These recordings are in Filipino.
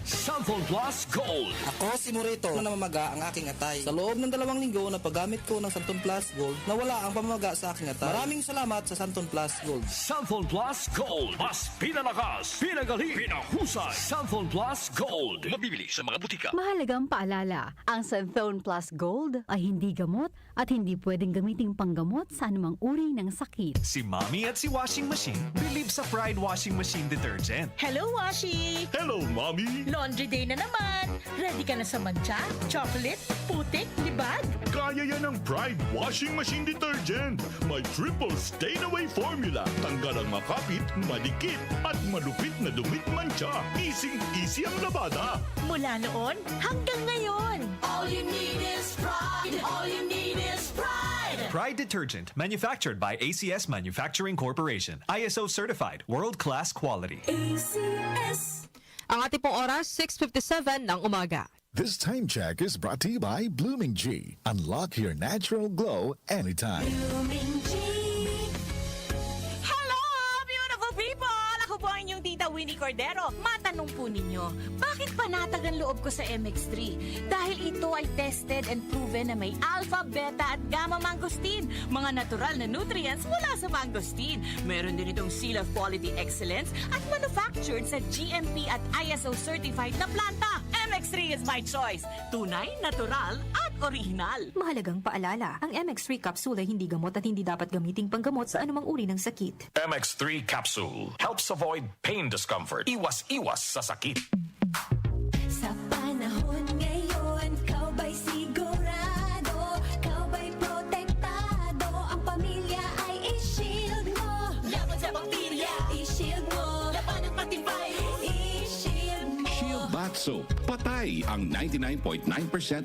Santon Plus Gold. Ako si Morito na namamaga ang aking atay. Sa loob ng 2 linggo na paggamit ko ng Santon Plus Gold, nawala ang pamamaga sa aking atay. Maraming salamat sa Santon Plus Gold. Santon Plus Gold. Mas pinalakas, pinagaling, pinahusay. Santon Plus Gold. Mabibili sa mga butika. Mahalagang paalala, ang Santhone Plus Gold ay hindi gamot at hindi pwedeng gamiting panggamot sa anumang uri ng sakit. Si Mommy at si Washing Machine believe sa Pride Washing Machine Detergent. Hello, Washi! Hello, Mommy. Laundry day na naman! Ready ka na sa mancha, chocolate, putik, libag? Kaya yan ang Pride Washing Machine Detergent. May triple stain-away formula. Tanggal ang makapit, madikit, at malupit na dumit mancha. Easy ang labada. Mula noon hanggang ngayon. All you need is pride. All you need is pride. Pride Detergent, manufactured by ACS Manufacturing Corporation. ISO certified, world-class quality. ACS. Ang ating pong oras, 6:57 ng umaga. This time check is brought to you by Blooming G. Unlock your natural glow anytime. Blooming G. Hello, beautiful people! Ako po ang inyong tita Winnie Cordero. Matanong po ninyo, bakit panatag ang loob ko sa MX3? Dahil ito ay tested and proven na may alpha, beta at gamma mangosteen. Mga natural na nutrients mula sa mangosteen. Meron din itong Seal of Quality Excellence at manufactured sa GMP at ISO certified na planta. MX3 is my choice. Tunay, natural at original. Mahalagang paalala, ang MX3 capsule ay hindi gamot at hindi dapat gamiting panggamot sa anumang uri ng sakit. MX3 Capsule helps avoid pain discomfort. Iwas sa sakit. Sa panahon ngayon, kau ba'y sigurado? Kau ba'y protektado? Ang pamilya ay i-shield mo. Laban sa bakterya, i-shield mo. Laban ng pati virus, i-shield mo. Shield Bath Soap. Patay ang 99.9%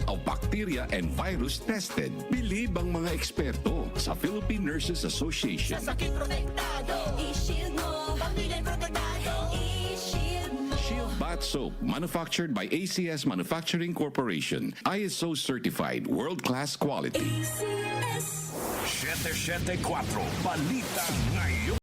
of bacteria and virus tested. Believe ang mga eksperto sa Philippine Nurses Association. Sa sakit protektado, i-shield mo. Pamilya protektado, i-shield mo. Shield Bath Soap, manufactured by ACS Manufacturing Corporation. ISO certified, world-class quality. ACS. 774 Balita ngayon.